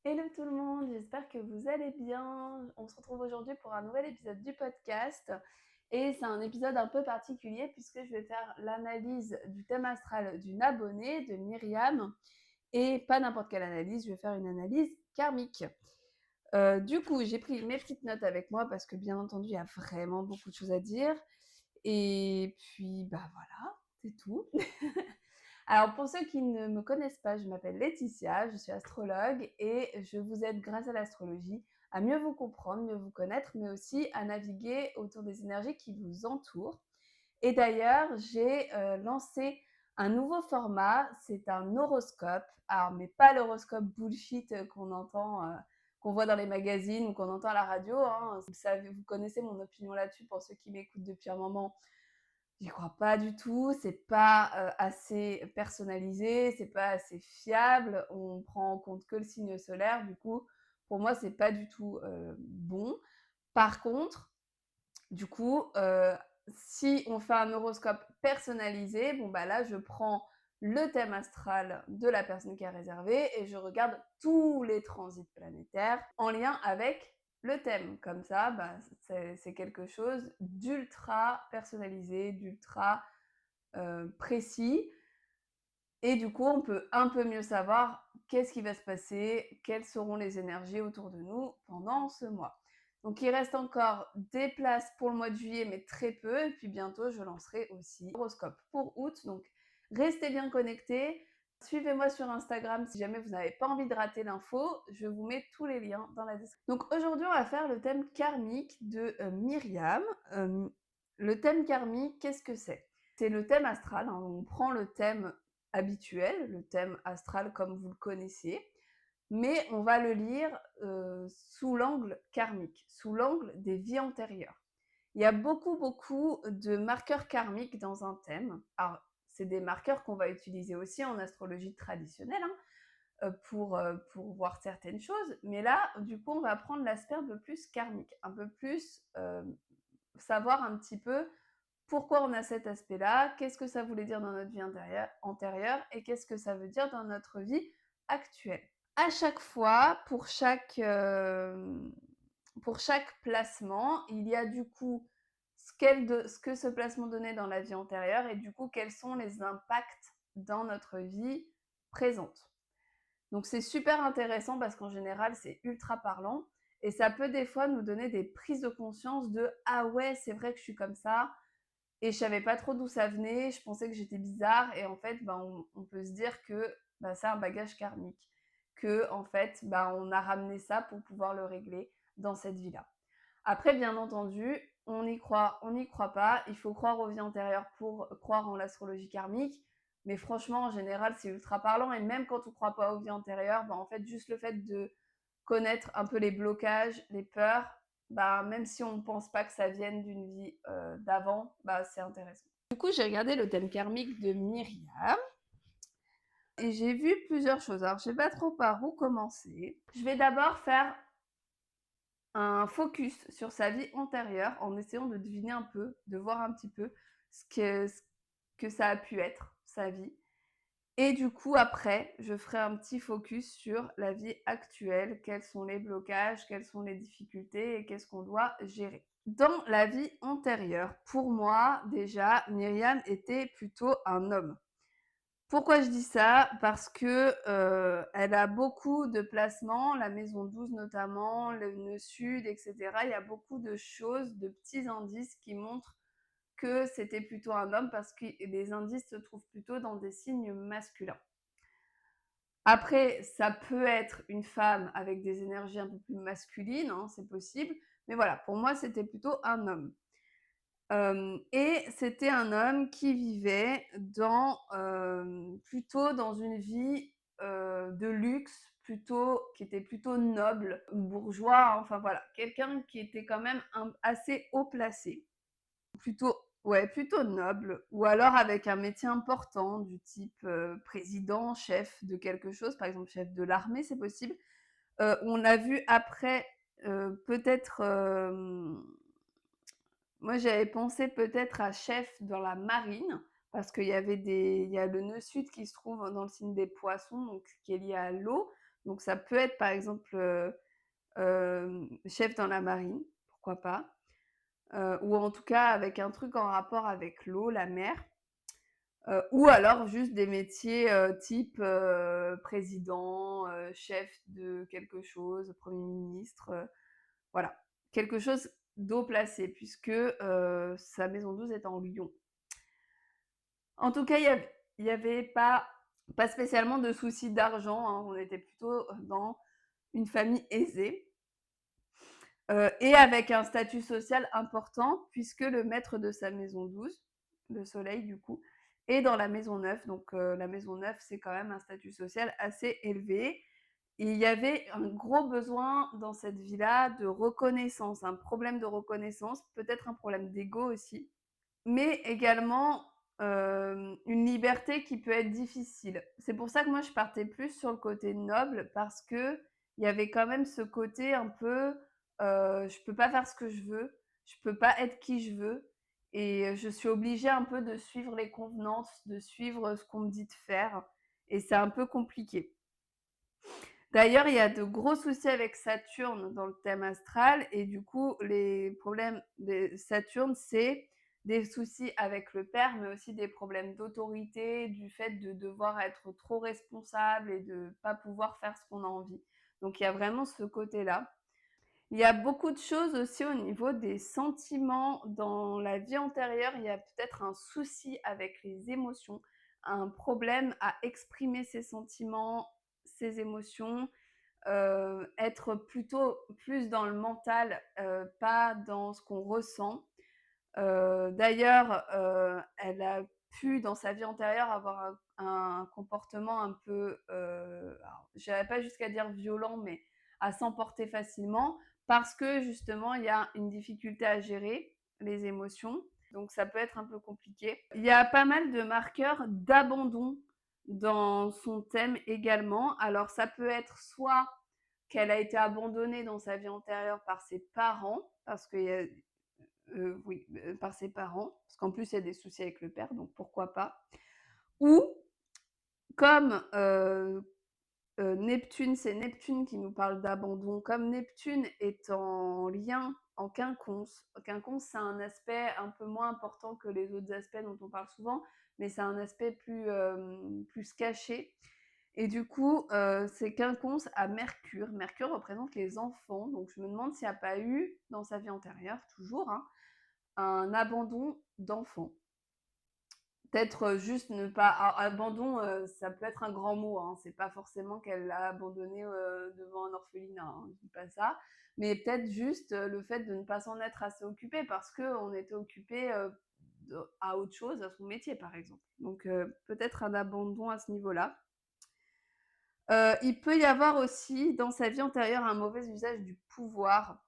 Hello tout le monde, j'espère que vous allez bien. On se retrouve aujourd'hui pour un nouvel épisode du podcast et c'est un épisode un peu particulier puisque je vais faire l'analyse du thème astral d'une abonnée de Myriam et pas n'importe quelle analyse, je vais faire une analyse karmique. Du coup, j'ai pris mes petites notes avec moi parce que bien entendu, il y a vraiment beaucoup de choses à dire et puis bah voilà, c'est tout. Alors, pour ceux qui ne me connaissent pas, je m'appelle Laetitia, je suis astrologue et je vous aide grâce à l'astrologie à mieux vous comprendre, mieux vous connaître, mais aussi à naviguer autour des énergies qui vous entourent. Et d'ailleurs, j'ai lancé un nouveau format, c'est un horoscope. Alors, mais pas l'horoscope bullshit qu'on entend, qu'on voit dans les magazines ou qu'on entend à la radio, hein. Vous savez, vous connaissez mon opinion là-dessus pour ceux qui m'écoutent depuis un moment. J'y crois pas du tout, c'est pas assez personnalisé, c'est pas assez fiable, on prend en compte que le signe solaire, du coup, pour moi, c'est pas du tout bon. Par contre, du coup, si on fait un horoscope personnalisé, bon bah là, je prends le thème astral de la personne qui a réservé et je regarde tous les transits planétaires en lien avec le thème. Comme ça, bah, c'est quelque chose d'ultra personnalisé, d'ultra précis. Et du coup, on peut un peu mieux savoir qu'est-ce qui va se passer, quelles seront les énergies autour de nous pendant ce mois. Donc, il reste encore des places pour le mois de juillet, mais très peu. Et puis bientôt, je lancerai aussi l'horoscope pour août. Donc, restez bien connectés. Suivez-moi sur Instagram si jamais vous n'avez pas envie de rater l'info. Je vous mets tous les liens dans la description. Donc, aujourd'hui, on va faire le thème karmique de Myriam. Le thème karmique, qu'est-ce que c'est? C'est le thème astral, hein. On prend le thème habituel, le thème astral comme vous le connaissez, mais on va le lire sous l'angle karmique, sous l'angle des vies antérieures. Il y a beaucoup de marqueurs karmiques dans un thème. Alors, c'est des marqueurs qu'on va utiliser aussi en astrologie traditionnelle, hein, pour voir certaines choses, mais là, du coup, on va prendre l'aspect un peu plus karmique, un peu plus savoir un petit peu pourquoi on a cet aspect-là, qu'est-ce que ça voulait dire dans notre vie antérieure et qu'est-ce que ça veut dire dans notre vie actuelle. À chaque fois, pour chaque placement, il y a du coup ce que ce placement donnait dans la vie antérieure et du coup quels sont les impacts dans notre vie présente. Donc c'est super intéressant parce qu'en général c'est ultra parlant et ça peut des fois nous donner des prises de conscience de ah ouais c'est vrai que je suis comme ça, et je savais pas trop d'où ça venait, je pensais que j'étais bizarre et en fait, ben, on peut se dire que ben, c'est un bagage karmique, que en fait, ben, on a ramené ça pour pouvoir le régler dans cette vie-là. Après, bien entendu, on n'y croit pas, il faut croire aux vies antérieures pour croire en l'astrologie karmique, mais franchement, en général, c'est ultra parlant et même quand on ne croit pas aux vies antérieures, ben, en fait, juste le fait de connaître un peu les blocages, les peurs, bah, même si on ne pense pas que ça vienne d'une vie d'avant, bah, c'est intéressant. Du coup, j'ai regardé le thème karmique de Myriam et j'ai vu plusieurs choses. Alors, je sais pas trop par où commencer. Je vais d'abord faire un focus sur sa vie antérieure en essayant de deviner un peu, de voir un petit peu ce que ça a pu être, sa vie. Et du coup, après, je ferai un petit focus sur la vie actuelle, quels sont les blocages, quelles sont les difficultés et qu'est-ce qu'on doit gérer. Dans la vie antérieure, pour moi, déjà, Myriam était plutôt un homme. Pourquoi je dis ça? Parce que elle a beaucoup de placements, la maison 12 notamment, le nœud sud, etc. Il y a beaucoup de choses, de petits indices qui montrent que c'était plutôt un homme parce que les indices se trouvent plutôt dans des signes masculins. Après, ça peut être une femme avec des énergies un peu plus masculines, hein, c'est possible. Mais voilà, pour moi, c'était plutôt un homme. Et c'était un homme qui vivait plutôt dans une vie de luxe, qui était plutôt noble, bourgeois, enfin voilà, quelqu'un qui était quand même assez haut placé, plutôt, ouais, plutôt noble, ou alors avec un métier important du type président, chef de quelque chose, par exemple chef de l'armée, c'est possible. On a vu après peut-être moi, j'avais pensé peut-être à chef dans la marine, parce qu'il y a le nœud sud qui se trouve dans le signe des poissons, donc qui est lié à l'eau. Donc ça peut être par exemple, chef dans la marine, pourquoi pas? Ou en tout cas avec un truc en rapport avec l'eau, la mer, ou alors juste des métiers, type, président, chef de quelque chose, premier ministre, voilà. Quelque chose d'haut placé puisque, sa maison 12 est en Lyon. En tout cas, il y avait pas spécialement de soucis d'argent, hein. On était plutôt dans une famille aisée. Et avec un statut social important puisque le maître de sa maison 12, le soleil du coup, est dans la maison 9. Donc la maison 9, c'est quand même un statut social assez élevé. Et il y avait un gros besoin dans cette vie-là de reconnaissance, un problème de reconnaissance, peut-être un problème d'ego aussi, mais également une liberté qui peut être difficile. C'est pour ça que moi je partais plus sur le côté noble parce qu'il y avait quand même ce côté un peu, je peux pas faire ce que je veux, je peux pas être qui je veux et je suis obligée un peu de suivre les convenances, de suivre ce qu'on me dit de faire et c'est un peu compliqué. D'ailleurs, il y a de gros soucis avec Saturne dans le thème astral et du coup, les problèmes de Saturne, c'est des soucis avec le père, mais aussi des problèmes d'autorité, du fait de devoir être trop responsable et de pas pouvoir faire ce qu'on a envie. Donc il y a vraiment ce côté-là. Il y a beaucoup de choses aussi au niveau des sentiments. Dans la vie antérieure, il y a peut-être un souci avec les émotions, un problème à exprimer ses sentiments, ses émotions, être plutôt plus dans le mental, pas dans ce qu'on ressent. D'ailleurs, elle a pu dans sa vie antérieure avoir un comportement un peu, alors j'irai pas jusqu'à dire violent, mais à s'emporter facilement parce que justement il y a une difficulté à gérer les émotions, donc ça peut être un peu compliqué. Il y a pas mal de marqueurs d'abandon dans son thème également. Alors ça peut être soit qu'elle a été abandonnée dans sa vie antérieure par ses parents, parce qu'il y a oui, par ses parents, parce qu'en plus il y a des soucis avec le père, donc pourquoi pas. Ou comme, Neptune, c'est Neptune qui nous parle d'abandon, comme Neptune est en lien en quinconce. Quinconce, c'est un aspect un peu moins important que les autres aspects dont on parle souvent, mais c'est un aspect plus caché et du coup, c'est quinconce à Mercure. Mercure représente les enfants, donc je me demande s'il n'y a pas eu, dans sa vie antérieure, toujours, hein, un abandon d'enfant. Peut-être juste ne pas. Alors, abandon, ça peut être un grand mot, hein. C'est pas forcément qu'elle l'a abandonné devant un orphelinat, hein, je dis pas ça. Mais peut-être juste le fait de ne pas s'en être assez occupé parce qu'on était occupé à autre chose, à son métier par exemple. Donc peut-être un abandon à ce niveau-là. Il peut y avoir aussi dans sa vie antérieure un mauvais usage du pouvoir.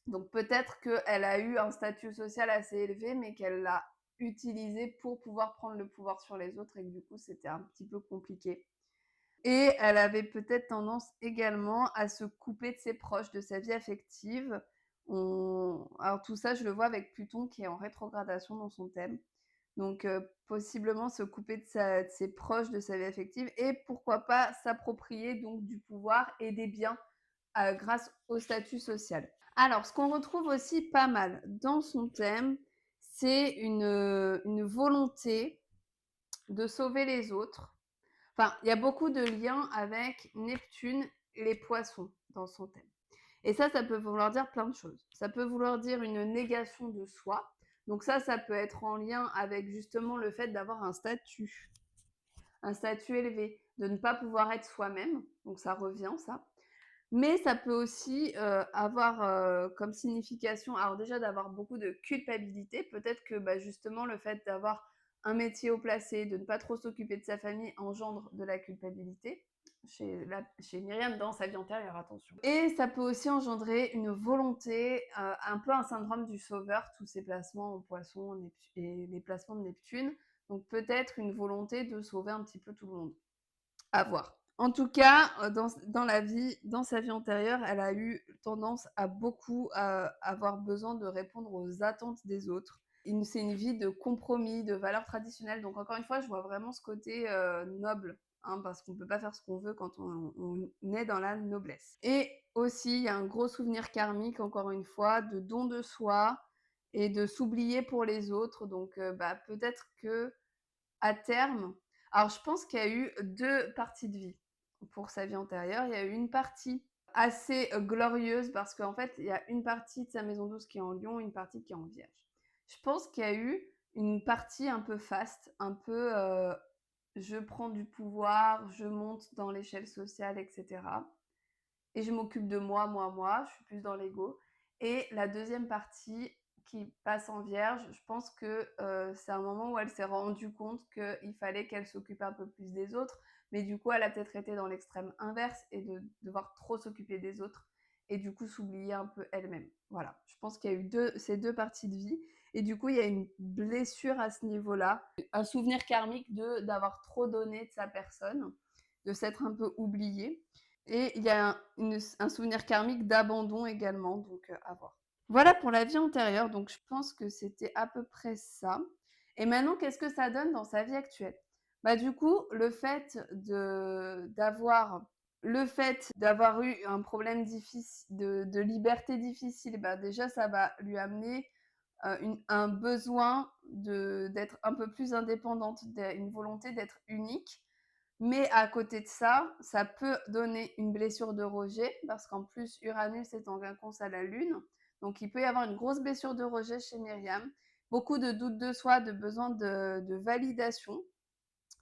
Donc peut-être qu'elle a eu un statut social assez élevé, mais qu'elle l'a utilisé pour pouvoir prendre le pouvoir sur les autres et que du coup c'était un petit peu compliqué. Et elle avait peut-être tendance également à se couper de ses proches, de sa vie affective. Alors tout ça, je le vois avec Pluton qui est en rétrogradation dans son thème. Donc possiblement se couper de ses proches, de sa vie affective et pourquoi pas s'approprier donc du pouvoir et des biens grâce au statut social. Alors, ce qu'on retrouve aussi pas mal dans son thème, c'est une volonté de sauver les autres. Enfin, il y a beaucoup de liens avec Neptune et les poissons dans son thème. Et ça peut vouloir dire plein de choses. Ça peut vouloir dire une négation de soi. Donc ça peut être en lien avec justement le fait d'avoir un statut élevé, de ne pas pouvoir être soi-même. Donc ça revient, ça. Mais ça peut aussi avoir comme signification, alors déjà d'avoir beaucoup de culpabilité, peut-être que justement le fait d'avoir un métier haut placé, de ne pas trop s'occuper de sa famille engendre de la culpabilité chez Myriam dans sa vie antérieure, attention. Et ça peut aussi engendrer une volonté, un peu un syndrome du sauveur, tous ces placements en poisson et les placements de Neptune. Donc peut-être une volonté de sauver un petit peu tout le monde. À voir. En tout cas, dans sa vie antérieure, elle a eu tendance à beaucoup avoir besoin de répondre aux attentes des autres. C'est une vie de compromis, de valeurs traditionnelles. Donc encore une fois, je vois vraiment ce côté noble, hein, parce qu'on ne peut pas faire ce qu'on veut quand on est dans la noblesse. Et aussi, il y a un gros souvenir karmique, encore une fois, de don de soi et de s'oublier pour les autres. Donc, peut-être que à terme, alors je pense qu'il y a eu 2 parties de vie pour sa vie antérieure. Il y a eu une partie assez, glorieuse parce qu'en fait, il y a une partie de sa maison douce qui est en Lion, une partie qui est en Vierge. Je pense qu'il y a eu une partie un peu faste, un peu, je prends du pouvoir, je monte dans l'échelle sociale et cetera et je m'occupe de moi, moi, moi, je suis plus dans l'ego. Et la deuxième partie qui passe en Vierge, je pense que c'est un moment où elle s'est rendue compte qu'il fallait qu'elle s'occupe un peu plus des autres, mais du coup, elle a peut-être été dans l'extrême inverse et de devoir trop s'occuper des autres et du coup s'oublier un peu elle-même. Voilà, je pense qu'il y a eu ces 2 parties de vie et du coup, il y a une blessure à ce niveau-là, un souvenir karmique d'avoir trop donné de sa personne, de s'être un peu oubliée et il y a un souvenir karmique d'abandon également, donc à voir. Voilà pour la vie antérieure, donc je pense que c'était à peu près ça. Et maintenant, qu'est-ce que ça donne dans sa vie actuelle? Bah, du coup, le fait d'avoir eu un problème de liberté difficile, bah, déjà ça va lui amener, un besoin d'être un peu plus indépendante, une volonté d'être unique. Mais à côté de ça, ça peut donner une blessure de rejet parce qu'en plus, Uranus est en quinconce à la Lune. Donc, il peut y avoir une grosse blessure de rejet chez Myriam. Beaucoup de doutes de soi, de besoin de validation.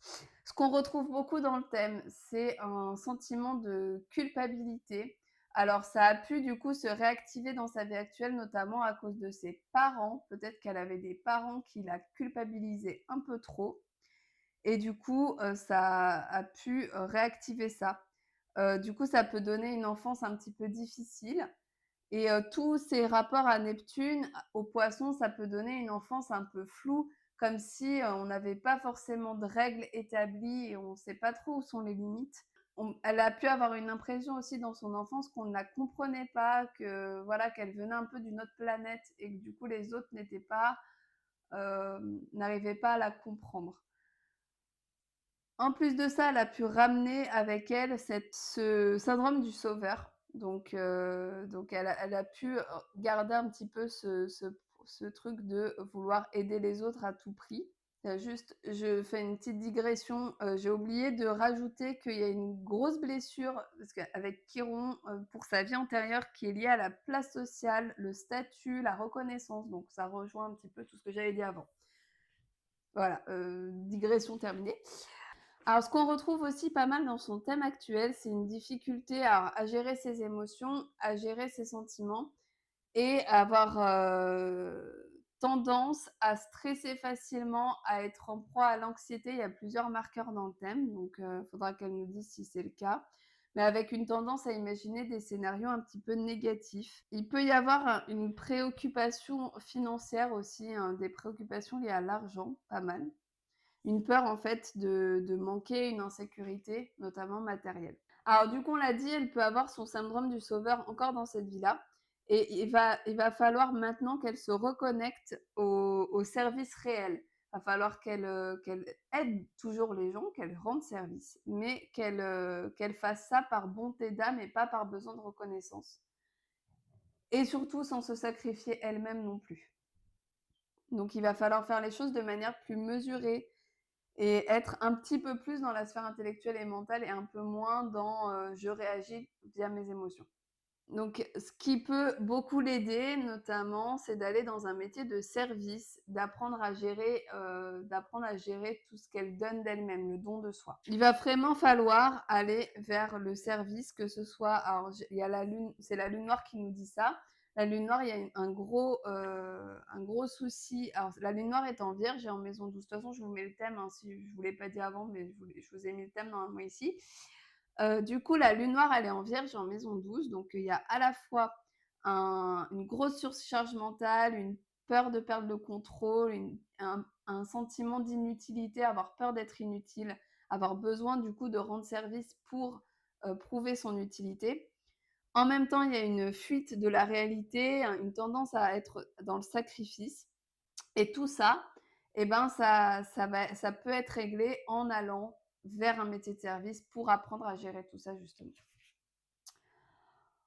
Ce qu'on retrouve beaucoup dans le thème, c'est un sentiment de culpabilité. Alors, ça a pu du coup se réactiver dans sa vie actuelle, notamment à cause de ses parents. Peut-être qu'elle avait des parents qui la culpabilisaient un peu trop. Et du coup, ça a pu, réactiver ça. Du coup, ça peut donner une enfance un petit peu difficile et tous ces rapports à Neptune, aux Poissons, ça peut donner une enfance un peu floue, comme si, on n'avait pas forcément de règles établies et on ne sait pas trop où sont les limites. Elle a pu avoir une impression aussi dans son enfance qu'on ne la comprenait pas, que voilà, qu'elle venait un peu d'une autre planète et que du coup les autres n'arrivaient pas à la comprendre. En plus de ça, elle a pu ramener avec elle ce syndrome du sauveur. Donc elle a pu, garder un petit peu ce truc de vouloir aider les autres à tout prix. Juste, je fais une petite digression, j'ai oublié de rajouter qu'il y a une grosse blessure parce qu'avec Chiron, pour sa vie antérieure qui est liée à la place sociale, le statut, la reconnaissance, donc ça rejoint un petit peu tout ce que j'avais dit avant. Voilà, digression terminée. Alors, ce qu'on retrouve aussi pas mal dans son thème actuel, c'est une difficulté à gérer ses émotions, à gérer ses sentiments et à avoir tendance à stresser facilement, à être en proie à l'anxiété. Il y a plusieurs marqueurs dans le thème, donc il faudra qu'elle nous dise si c'est le cas. Mais avec une tendance à imaginer des scénarios un petit peu négatifs. Il peut y avoir une préoccupation financière aussi, hein, des préoccupations liées à l'argent, pas mal. Une peur en fait de manquer, une insécurité, notamment matérielle. Alors du coup, on l'a dit, elle peut avoir son syndrome du sauveur encore dans cette vie-là. Et il va falloir maintenant qu'elle se reconnecte au service réel. Il va falloir qu'elle aide toujours les gens, qu'elle rende service, mais qu'elle fasse ça par bonté d'âme et pas par besoin de reconnaissance. Et surtout sans se sacrifier elle-même non plus. Donc il va falloir faire les choses de manière plus mesurée, et être un petit peu plus dans la sphère intellectuelle et mentale et un peu moins dans je réagis via mes émotions. Donc, ce qui peut beaucoup l'aider, notamment, c'est d'aller dans un métier de service, d'apprendre à gérer tout ce qu'elle donne d'elle-même, le don de soi. Il va vraiment falloir aller vers le service, que ce soit, alors il y a la lune, c'est la lune noire qui nous dit ça. La lune noire, il y a un gros souci. Alors, la lune noire est en Vierge et en maison 12. De toute façon, je vous mets le thème, hein, si je ne vous l'ai pas dit avant, mais je vous ai mis le thème normalement ici. Du coup, la lune noire, elle est en Vierge en maison 12. Donc, il y a à la fois une grosse surcharge mentale, une peur de perdre le contrôle, un sentiment d'inutilité, avoir peur d'être inutile, avoir besoin du coup de rendre service pour prouver son utilité. En même temps, il y a une fuite de la réalité, une tendance à être dans le sacrifice. Et tout ça, eh ben, ça peut être réglé en allant vers un métier de service pour apprendre à gérer tout ça justement.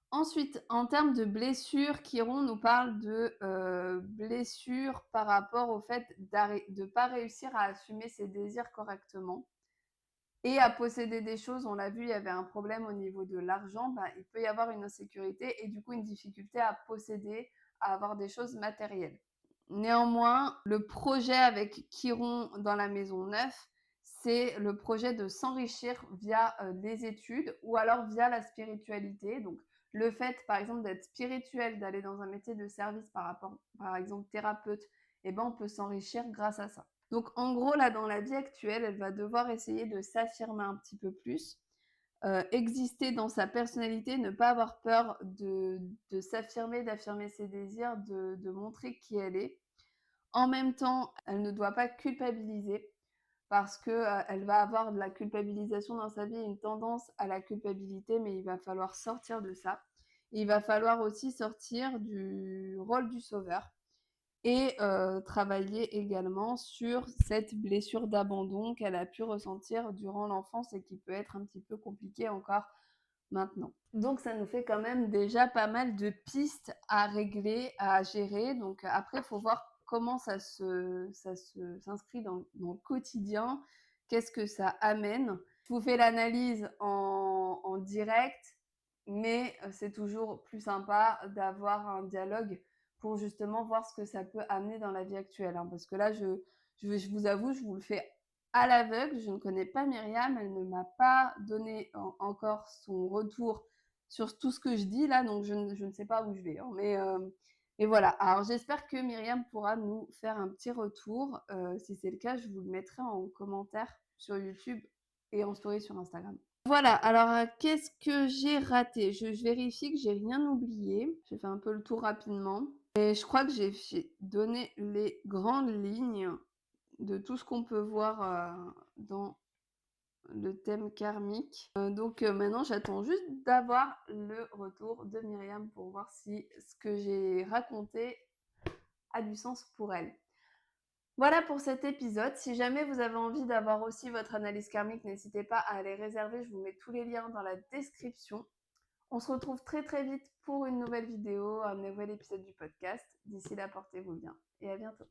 Ensuite, en termes de blessures, Chiron nous parle de blessures par rapport au fait de ne pas réussir à assumer ses désirs correctement et à posséder des choses. On l'a vu, il y avait un problème au niveau de l'argent. Il peut y avoir une insécurité et du coup une difficulté à posséder, à avoir des choses matérielles. Néanmoins, le projet avec Chiron dans la maison 9, c'est le projet de s'enrichir via des études ou alors via la spiritualité. Donc, le fait, par exemple, d'être spirituel, d'aller dans un métier de service par rapport, par exemple, thérapeute, on peut s'enrichir grâce à ça. Donc, en gros, là, dans la vie actuelle, elle va devoir essayer de s'affirmer un petit peu plus, exister dans sa personnalité, ne pas avoir peur de s'affirmer, d'affirmer ses désirs, de montrer qui elle est. En même temps, elle ne doit pas culpabiliser parce que elle va avoir de la culpabilisation dans sa vie, une tendance à la culpabilité, mais il va falloir sortir de ça. Il va falloir aussi sortir du rôle du sauveur et travailler également sur cette blessure d'abandon qu'elle a pu ressentir durant l'enfance et qui peut être un petit peu compliquée encore maintenant. Donc ça nous fait quand même déjà pas mal de pistes à régler, à gérer. Donc après, il faut voir comment ça s'inscrit dans le quotidien, qu'est-ce que ça amène. Je vous fais l'analyse en direct, mais c'est toujours plus sympa d'avoir un dialogue pour justement voir ce que ça peut amener dans la vie actuelle. Parce que là, je vous avoue, je vous le fais à l'aveugle. Je ne connais pas Myriam, elle ne m'a pas donné encore son retour sur tout ce que je dis là, donc je ne sais pas où je vais. Mais voilà, alors j'espère que Myriam pourra nous faire un petit retour. Si c'est le cas, je vous le mettrai en commentaire sur YouTube et en story sur Instagram. Voilà, alors qu'est-ce que j'ai raté? Je vérifie que j'ai rien oublié. J'ai fait un peu le tour rapidement. Et je crois que j'ai donné les grandes lignes de tout ce qu'on peut voir dans le thème karmique. Donc maintenant, j'attends juste d'avoir le retour de Myriam pour voir si ce que j'ai raconté a du sens pour elle. Voilà pour cet épisode. Si jamais vous avez envie d'avoir aussi votre analyse karmique, n'hésitez pas à les réserver. Je vous mets tous les liens dans la description. On se retrouve très très vite pour une nouvelle vidéo, un nouvel épisode du podcast. D'ici là, portez-vous bien et à bientôt.